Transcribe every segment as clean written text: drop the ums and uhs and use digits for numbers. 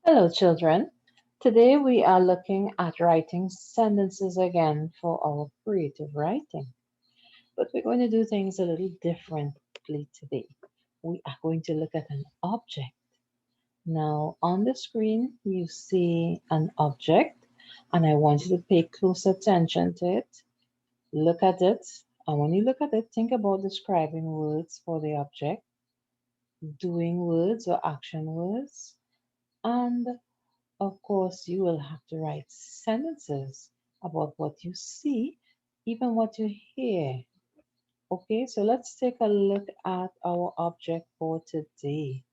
Hello, children. Today we are looking at writing sentences again for our creative writing. But we're going to do things a little differently today. We are going to look at an object. Now, on the screen, you see an object, and I want you to pay close attention to it. Look at it, and when you look at it, think about describing words for the object, doing words or action words, and of course, you will have to write sentences about what you see, even what you hear. Okay, so let's take a look at our object for today.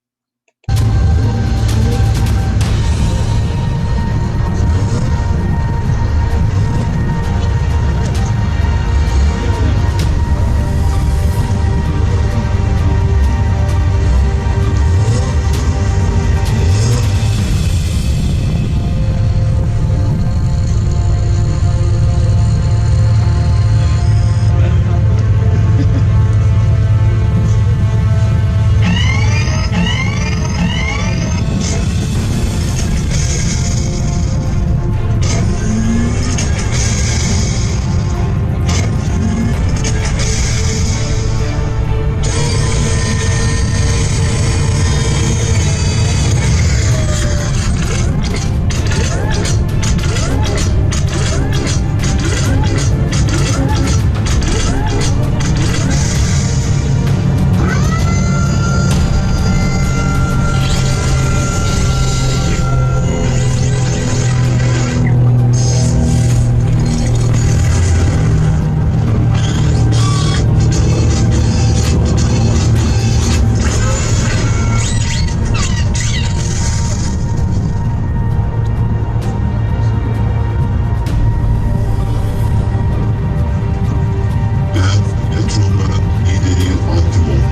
Ben yatırımların lideri Antimon.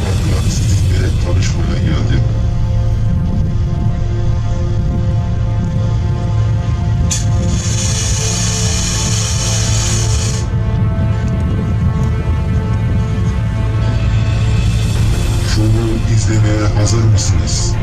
Toprak sizinle tanışmaya geldim. Şovu izlemeye hazır mısınız?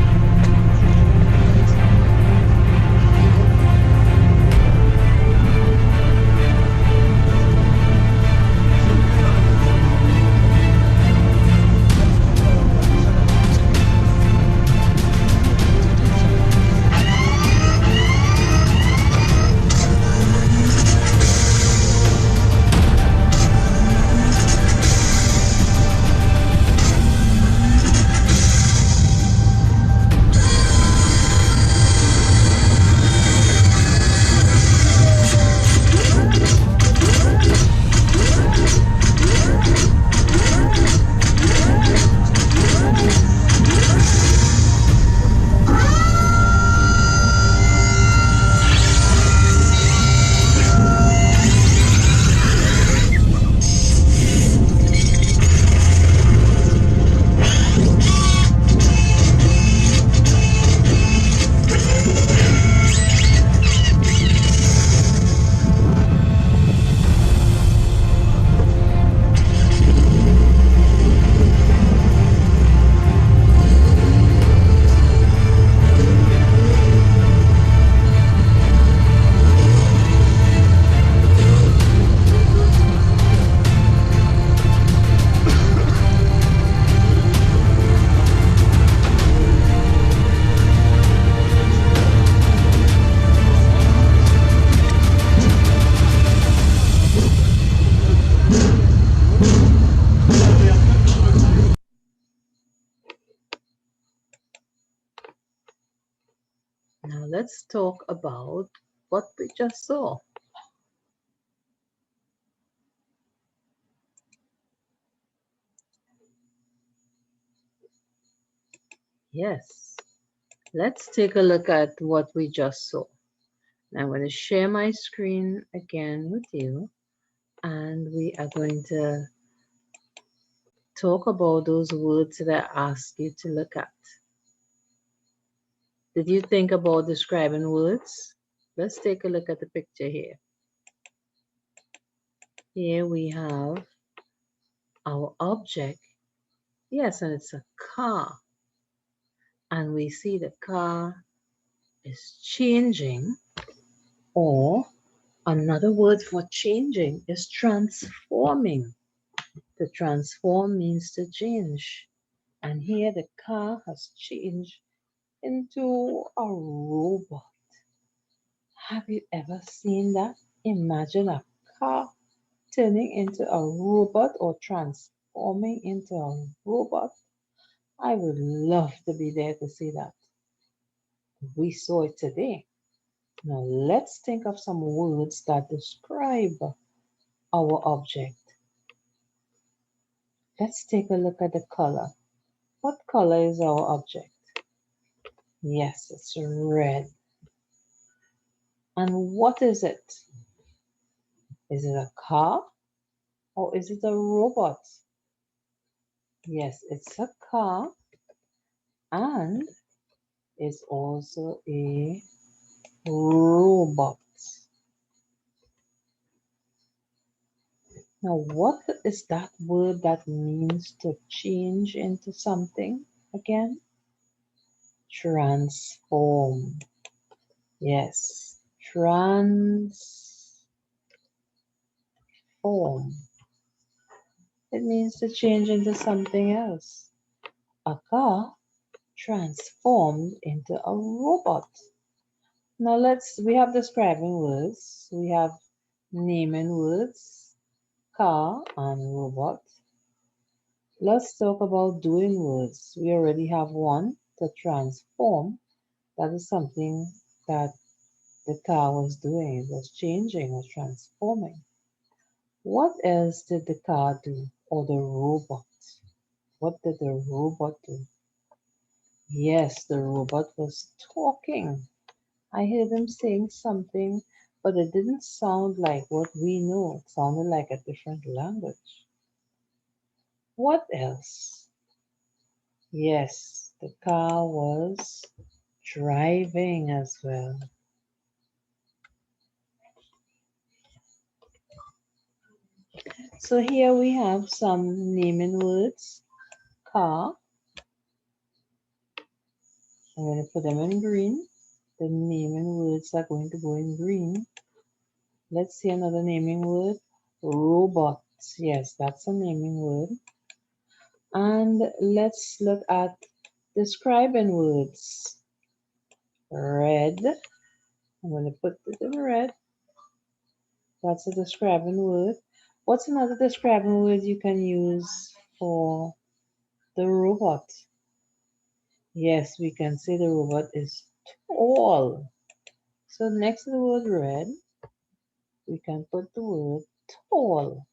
Now let's talk about what we just saw. Yes, let's take a look at what we just saw. I'm going to share my screen again with you, and we are going to talk about those words that I asked you to look at. Did you think about describing words? Let's take a look at the picture here. Here we have our object. Yes, and it's a car. And we see the car is changing, or another word for changing is transforming. To transform means to change. And here the car has changed into a robot. Have you ever seen that? Imagine a car turning into a robot or transforming into a robot. I would love to be there to see that. We saw it today. Now let's think of some words that describe our object. Let's take a look at the color. What color is our object? Yes, it's red. And what is it? Is it a car or is it a robot? Yes, it's a car and it's also a robot. Now, what is that word that means to change into something again? Transform. Yes, transform. It means to change into something else. A car transformed into a robot. Now we have describing words, we have naming words, car and robot. Let's talk about doing words. We already have one, to transform. That is something that the car was doing. It was changing or transforming. What else did the car do or the robot? What did the robot do? Yes, the robot was talking. I heard him saying something, but it didn't sound like what we know. It sounded like a different language. What else? Yes, the car was driving as well. So here we have some naming words. Car. I'm going to put them in green. The naming words are going to go in green. Let's see another naming word. Robot. Yes, that's a naming word. And let's look at describing words. Red. I'm going to put it in red. That's a describing word. What's another describing word you can use for the robot? Yes, we can say the robot is tall. So next to the word red, we can put the word tall.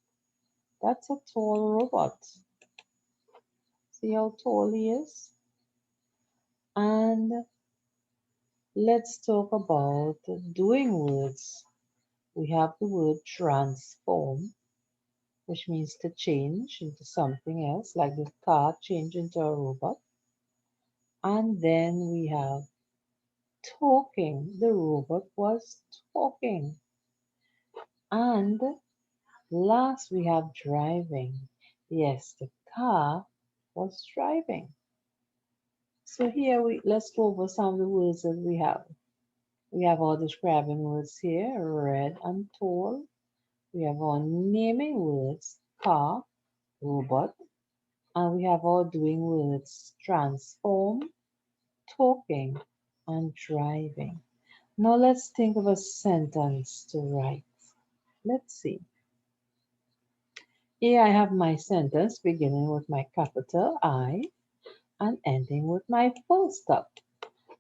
That's a tall robot. See how tall he is? And let's talk about doing words. We have the word transform, which means to change into something else, like the car changed into a robot. And then we have talking. The robot was talking. And last we have driving. Yes, the car was driving. So here let's go over some of the words that we have. We have our describing words here, red and tall. We have our naming words, car, robot, and we have our doing words, transform, talking, and driving. Now let's think of a sentence to write. Let's see. Here I have my sentence beginning with my capital I and ending with my full stop.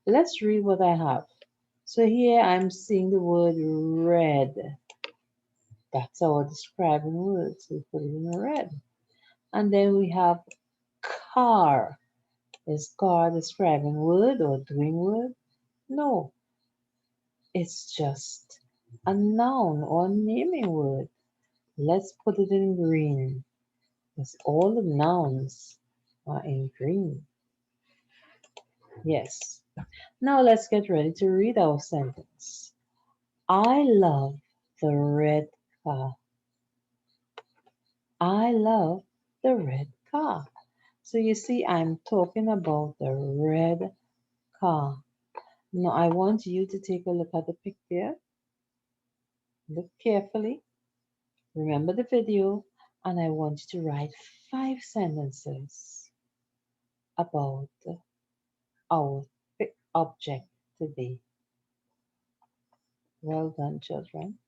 Let's read what I have. So here I'm seeing the word red. That's our describing word. So we put it in red. And then we have car. Is car describing word or doing word? No, it's just a noun or naming word. Let's put it in green because all the nouns are in green. Yes. Now let's get ready to read our sentence. I love the red car. I love the red car. So you see, I'm talking about the red car. Now I want you to take a look at the picture, look carefully, remember the video, and I want you to write 5 sentences about our object today. Well done, children.